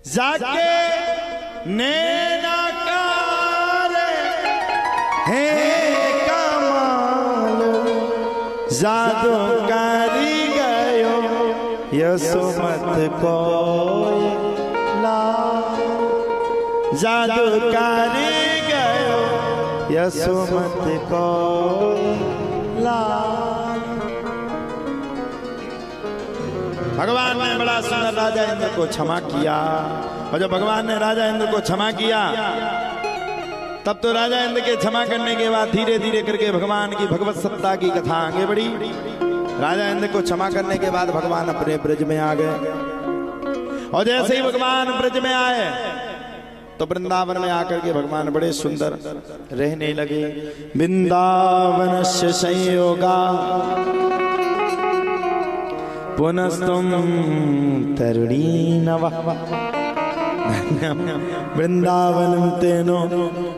जाके नैनाकार है कमाल जादू कारी गयो यशोमत को ला जादू कारी गयो यशोमत को ला। भगवान ने बड़ा सुंदर राजा इंद्र को क्षमा किया और जब भगवान ने राजा इंद्र को क्षमा किया तब तो राजा इंद्र के क्षमा करने के बाद धीरे धीरे करके भगवान की भगवत सत्ता की कथा आगे बढ़ी। राजा इंद्र को क्षमा करने के बाद भगवान अपने ब्रज में आ गए और जैसे ही भगवान ब्रज में आए तो वृंदावन में आकर के भगवान बड़े सुंदर रहने लगे। वृंदावन से संयोगा पुनस्तुम तरुणी नवा वृंदावनम तेनो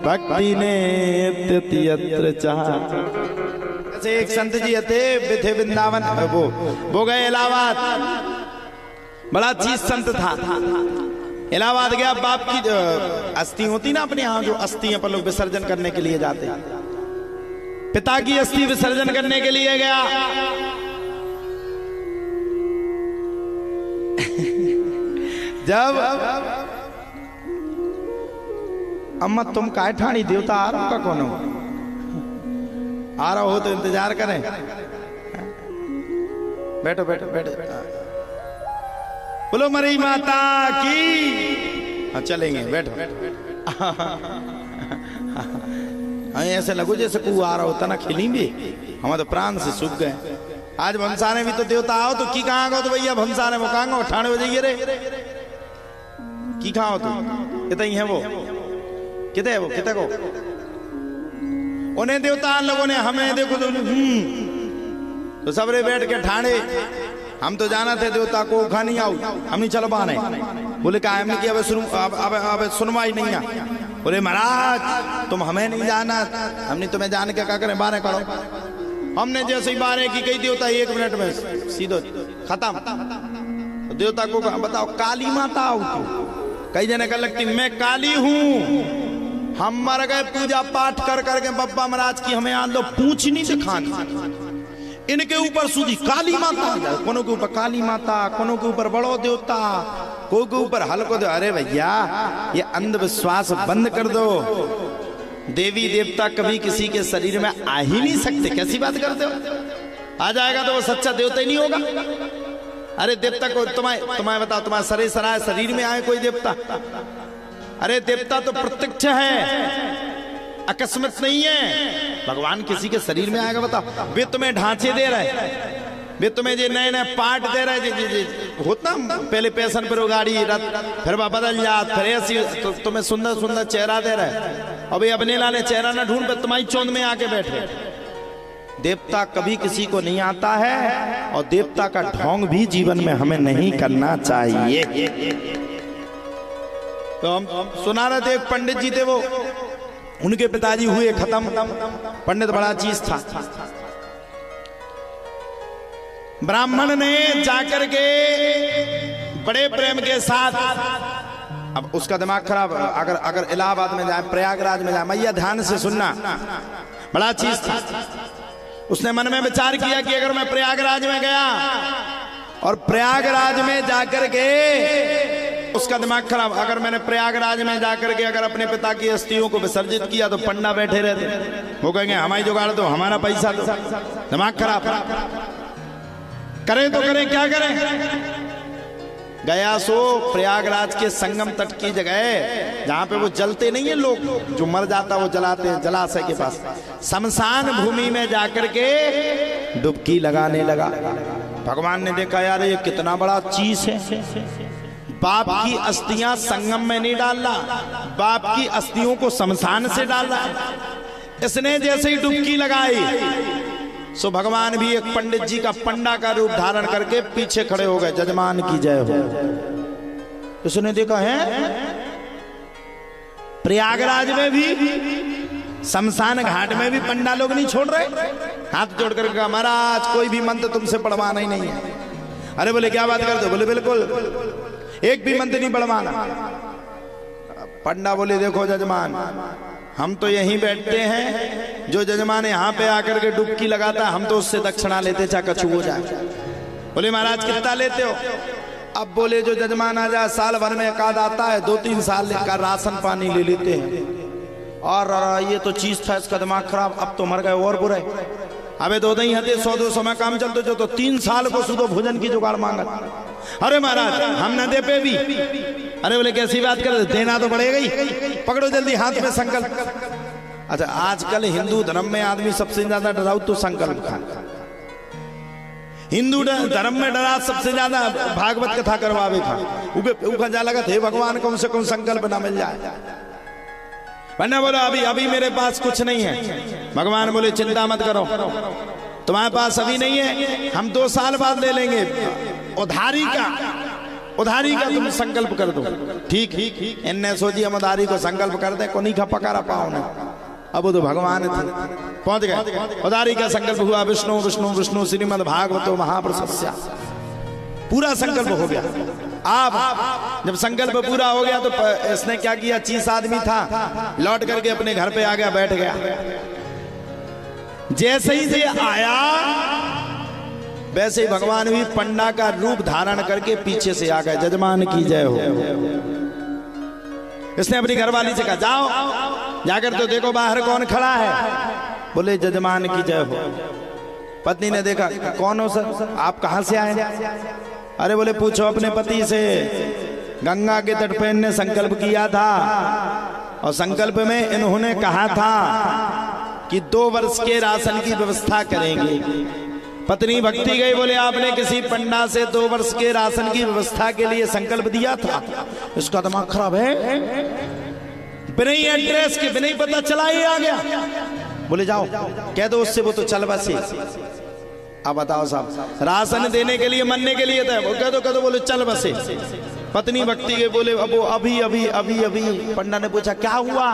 भक्ति ने यत्र चाह। ऐसे एक संत जी थे वृंदावन, वो गए इलाहाबाद, बड़ा चीज संत था। इलाहाबाद गया, बाप की अस्थि होती ना अपने यहाँ, जो अस्थि अपन लोग विसर्जन करने के लिए जाते, पिता की अस्थि विसर्जन करने के लिए गया। जब अम्मा तुम काय ठाणी देवता आ रहा का कौन हो, आ रहा हो तो इंतजार करें। बैठो बैठो बैठो, बोलो मरी माता की। हाँ चलेंगे, बैठो। ऐसे लगो जैसे कु आ रहा होता ना, खिली भी हम तो प्राण से सूख गए। आज भंसाने भी तो देवता आओ तो की कहाँ गो तो भैया भंसाने वो कहाँ गो ठाणे हो जाइए रे की कहाँ हो तुम, कितने ही है वो, कितने है वो, कितने को उन्हें देवता लोगों ने हमें देखो तो सबरे बैठ के ठाणे। हम तो जाना थे देवता को खा नहीं आओ, हम नहीं चलो पाने। बोले कहा हमने कि अब सुनवाई नहीं है। बोले महाराज तुम हमें नहीं जाना, हमने तुम्हें जान के क्या करें, बारे करो। हमने जैसे ही बारे की कही देवता 1 मिनट में सीधो खत्म। तो देवता को बताओ काली माता आओ तू, कई जने का लगती मैं काली हूं, हम मर गए पूजा पाठ कर करके बब्बा महाराज की, हमें आज लो पूछ नहीं दिखानी। इनके ऊपर सूदी काली माता, कोनो के ऊपर काली माता, कोनो के ऊपर बड़ो देवता, को के ऊपर हल्को दो। अरे भैया ये अंधविश्वास बंद कर दो। देवी देवता कभी किसी के शरीर में आ ही नहीं सकते, कैसी बात करते हो। आ जाएगा तो वो सच्चा देवता ही नहीं होगा। अरे देवता को तुम्हें बताओ, तुम्हारे शरीर सराय शरीर में आए कोई देवता? अरे देवता तो प्रत्यक्ष है, अकस्मात नहीं है। भगवान किसी के शरीर में आएगा बताओ? वे तुम्हें ढांचे दे रहे, वे तुम्हें जे नए नए पार्ट दे रहे, जे होता पहले पैसन पर गाड़ी रथ, फिर बदल जात, फिर ऐसी तुम्हें सुंदर सुंदर चेहरा दे रहे। अभी अपने लाने चेहरा ना ढूंढ पे तुम्हारी चौंध में आके बैठे। देवता कभी किसी को नहीं आता है और देवता का ढोंग भी जीवन में हमें नहीं करना चाहिए। तो हम सुना रहे थे, एक पंडित जी थे, वो उनके पिताजी हुए खत्म। पंडित बड़ा चीज था। ब्राह्मण ने जाकर के बड़े प्रेम के साथ, अब उसका दिमाग खराब, अगर इलाहाबाद में जाए, प्रयागराज में जाए, मैया ध्यान से सुनना, बड़ा चीज था। उसने मन में विचार किया कि अगर मैं प्रयागराज में गया और प्रयागराज में जाकर के, उसका दिमाग खराब, अगर मैंने प्रयागराज में जाकर के अगर अपने पिता की अस्थियों को विसर्जित किया तो पंडा बैठे रहते, वो कहेंगे हमारी जुगाड़ दो, हमारा पैसा दो। दिमाग खराब। करें तो करें, क्या करें। गया सो प्रयागराज के संगम तट की जगह, जहां पे वो जलते नहीं है लोग, जो मर जाता वो जलाते हैं जलाशय के पास, शमशान भूमि में जाकर के डुबकी लगाने लगा। भगवान ने देखा यार ये कितना बड़ा चीज है, बाप की अस्थियां संगम में नहीं डालना, बाप की अस्थियों को शमशान से डालना। इसने जैसे ही डुबकी लगाई सो भगवान भी एक पंडित जी का पंडा का रूप धारण करके पीछे खड़े हो गए, जजमान की जय हो। उसने देखा है प्रयागराज में भी, शमशान घाट में भी पंडा लोग नहीं छोड़ रहे। हाथ जोड़कर कहा महाराज कोई भी मंत्र तुमसे पढ़वाना ही नहीं है। अरे बोले क्या बात करते हो? बोले बिल्कुल। एक भी मंत्र नहीं बढ़वाना। पंडा बोले देखो जजमान, हम तो यहीं बैठते हैं, जो जजमान यहाँ पे आकर के डुबकी लगाता है हम तो उससे दक्षिणा लेते चाहे कछु हो जाए। बोले महाराज कितना लेते हो? अब बोले जो जजमान आ जाए साल भर में एकाध आता है, 2-3 साल का राशन पानी ले लेते हैं। और ये तो चीज था, इसका दिमाग खराब, अब तो मर गए और बुरे। अबे दो नहीं हते 100-200 में काम चलते जो तो 3 साल को शुद्ध भोजन की जुगाड़ मांगा। अरे महाराज हम न दे पे भी। अरे बोले कैसी बात कर, देना तो पड़ेगा ही, पकड़ो जल्दी हाथ में संकल्प। अच्छा आजकल हिंदू धर्म में आदमी सबसे ज्यादा डराऊ तो संकल्प खा। हिंदू धर्म में डरा सबसे ज्यादा भागवत कथा करवावे था। उखा जा लगा थे भगवान कौन से कौन संकल्प ना मिल जाए। वरना बोलो अभी अभी मेरे पास कुछ नहीं है। भगवान बोले चिंता मत करो, तुम्हारे पास अभी नहीं है, हम 2 साल बाद ले लेंगे। उधारी का तुम संकल्प कर दो। ठीक इनने सोची हम उधारी को संकल्प कर दे, कोनी का पकारा पाओ ना। अब वो तो भगवान थे, पहुंच गए। उधारी का संकल्प हुआ, विष्णु विष्णु विष्णु श्रीमद् भागवतो महाप्रशस्या, पूरा संकल्प हो गया। आप जब संकल्प पूरा हो गया तो इसने क्या किया, 30 आदमी था, लौट करके अपने घर पे आ गया, बैठ गया। जैसे ही से आया वैसे ही भगवान भी पंडा का रूप धारण करके पीछे से आ गए। जजमान की जय हो। इसने अपनी घरवाली से कहा जाओ जाकर तो देखो बाहर कौन खड़ा है। बोले जजमान की जय हो। पत्नी ने देखा, कौन हो सर, आप कहां से आए? अरे बोले पूछो अपने पति से, गंगा के तट पे इन्होंने संकल्प किया था और संकल्प में इन्होंने कहा था कि 2 वर्ष के राशन की व्यवस्था करेंगे। पत्नी भक्ति गई, बोले आपने किसी पंडा से 2 वर्ष के राशन की व्यवस्था के लिए संकल्प दिया था? इसका दिमाग खराब है, बिना एड्रेस के बिना पता चला ही आ गया। बोले जाओ कह दो उससे, वो तो चल बसे। अब बताओ साहब, राशन देने के लिए मनने के लिए था, कह दो बोले चल बसे। पत्नी भक्ति गई, बोले अब वो अभी अभी अभी अभी। पंडा ने पूछा क्या हुआ?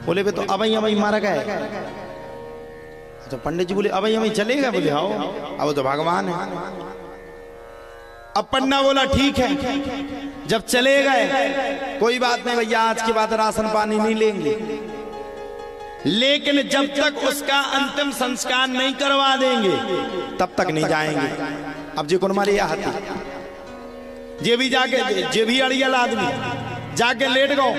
बोले वे तो अभी मारा गए। तो पंडित जी बोले अभी चलेगा? बोले हाँ, अब तो भगवान है। अब पंडा बोला ठीक है, जब चले गए कोई बात नहीं भैया, आज के बाद राशन पानी नहीं लेंगे, लेकिन जब तक उसका अंतिम संस्कार नहीं करवा देंगे तब तक नहीं जाएंगे। अब जी कौन मारे हाथी, जे भी जाके, जे भी अड़ियल आदमी जाके लेट गो।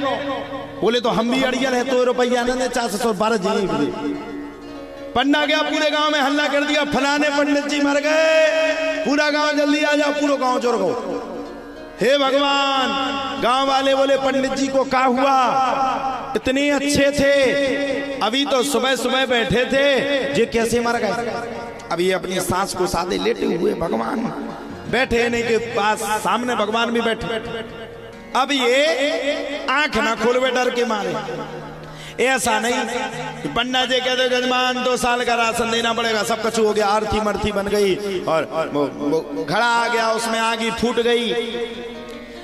बोले तो हम भी अड़ियल है, तो रुपया ने 412 जी। पंडा गया, पूरे गांव में हल्ला कर दिया, फलाने पंडित जी मर गए, पूरा गांव जल्दी आ जाओ, पूरा गांव जोड़ गो। हे भगवान, गांव वाले बोले पंडित जी को क्या हुआ? इतने अच्छे थे, अभी तो सुबह सुबह बैठे थे, ये कैसे मर गए? अब ये अपनी सांस को साधे लेटे हुए भगवान बैठे नहीं के पास, सामने भगवान भी बैठे। अब ये आंख ना खोलवे डर के मारे। ऐसा नहीं पंडा जी कहते जजमान 2 साल का राशन देना पड़ेगा, सब कुछ हो गया, आरती मरती बन गई और वो घड़ा आ गया, उसमें आग फूट गई।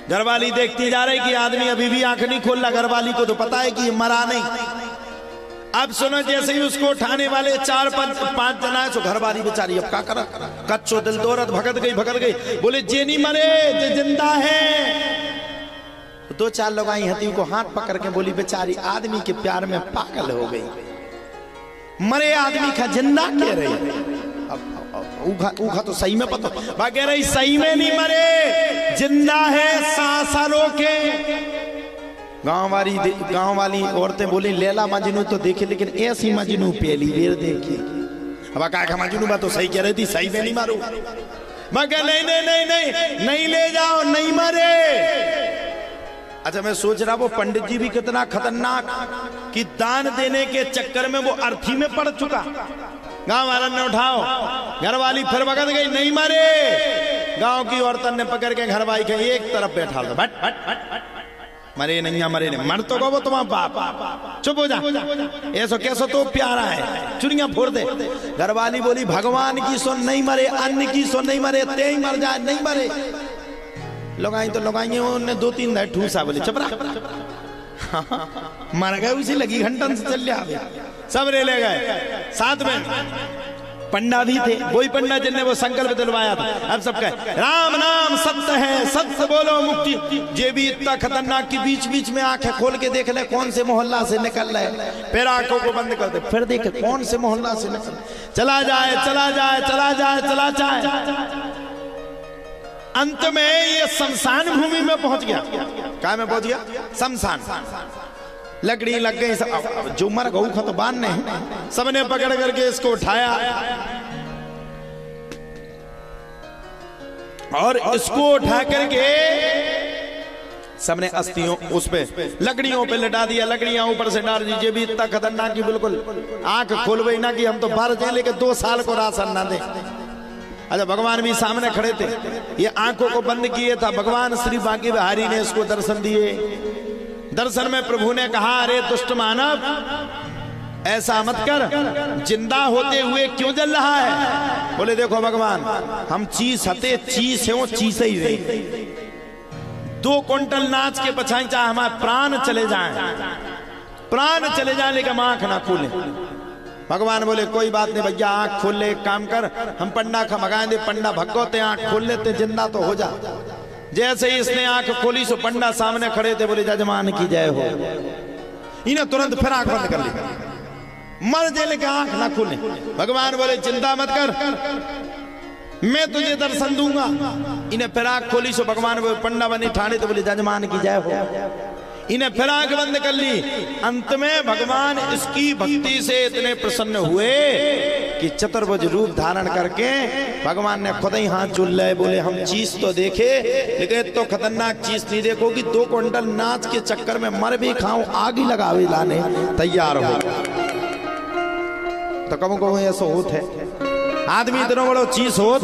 घरवाली देखती जा रही कि आदमी अभी भी आंख नहीं खोल रहा। घरवाली को तो पता है कि मरा नहीं। अब सुनो, जैसे ही उसको उठाने वाले 4-5 जना है, तो घरवाली बेचारी अब क्या करा, कच्चो दिल तो औरत भगत गई। बोले जे नहीं मरे, जे जिंदा है। 2-4 लोग आई हती को हाथ पकड़ के बोली बेचारी आदमी के प्यार में पागल हो गई, मरे आदमी का जिंदा कह रही। अब उखा तो सही में पता, कह रही सही में नहीं मरे, जिंदा है, सांसा रोके। गांव वाली औरतें बोली लैला मजनू तो देखे, लेकिन ऐसी मजनू पहली बेर देखी। अब का मजनू बात तो सही कह रही थी, सही में नहीं मारू। मैं कह नहीं ले जाओ, नहीं मरे। अच्छा मैं सोच रहा वो पंडित जी भी कितना खतरनाक कि दान देने के चक्कर में वो अर्थी में पड़ चुका। गांव वालों ने उठाओ, घरवाली फिर भगत गई, नहीं मरे। गांव की औरतन ने पकड़ के घरवाली के एक तरफ बैठा लो, मरे नहीं, मरे नहीं, मर तो गो तुम्हारा बाप, चुप हो जा, ऐसा कैसा तो प्यारा है, चुनिया फोड़ दे। घरवाली बोली भगवान की सुन, नहीं मरे, अन्य की सुन, नहीं मरे, ते ही मर जाए, नहीं मरे। लगाई तो लगाई, उन्होंने 2-3 दाई ठूसा, बोले चपरा मर गए, उसी लगी घंटन से चल लिया, सब रे ले गए। साथ में पंडा भी थे, वही पंडा जिनने वो संकल्प दिलवाया था। अब सब कहे राम नाम सत्य है, सत्य बोलो मुक्ति। ये भी इतना खतरनाक कि बीच बीच में आंखें खोल के देख ले कौन से मोहल्ला से निकल रहे, फिर आंखों को बंद कर दे, फिर देखे कौन से मोहल्ला से निकल, चला जाए चला जाए चला जाए चला जाए। अंत में ये शमशान भूमि में पहुंच गया। क्या में पहुंच गया? शमशान। लकड़ी लग गई, जो मर गऊ खा तो बांध नहीं, सबने पकड़ करके इसको उठाया और इसको उठा करके सबने अस्थियों उस पे लकड़ियों पे लटा दिया, लकड़ियां ऊपर से डाल दीजिए। भी इतना खतरनाक कि बिल्कुल आंख खोल गई ना कि हम तो बाहर जाए लेके 2 साल को राशन ना दे। अच्छा, भगवान भी सामने खड़े थे, ये आंखों को बंद किए था। भगवान श्री बांके बिहारी ने इसको दर्शन दिए। दर्शन में प्रभु ने कहा, अरे दुष्ट मानव, ऐसा मत कर, जिंदा होते हुए क्यों जल रहा है? बोले देखो भगवान, हम चीज हते चीज है, चीज ही रही। 2 क्विंटल नाच के पछाई चाहे हमारे प्राण चले जाएं, प्राण चले जाए, लेकिन आंख ना खोले। भगवान बोले कोई बात नहीं भैया, आंख खोल ले, एक काम कर, हम पंडा खमगाए दे, पंडा भगवते आंख खोल लेते, जिंदा तो हो जा। जैसे ही इसने आंख खोली सो पंडा सामने खड़े थे, बोले जजमान की जय हो। इन्हें तुरंत फिर आंख बंद कर ली, मर जेल के आंख ना खोले। भगवान बोले चिंता मत कर, मैं तुझे दर्शन दूंगा। इन्हें फिर आंख खोली सो भगवान बोले पंडा बनी ठाणे, तो बोले जजमान की जय हो। इन्हें फिर आंख बंद कर ली। अंत में भगवान इसकी भक्ति से इतने प्रसन्न हुए कि चतुर्भुज रूप धारण करके भगवान ने खुद ही हाथ जोड़ ले, बोले हम चीज तो देखे, लेकिन तो खतरनाक चीज नहीं देखोगी। 2 क्विंटल नाच के चक्कर में मर भी खाऊं, आग ही लगावे लाने तैयार हो। तो कबो कबो ऐसा होत है, आदमी इतना बड़ा चीज हो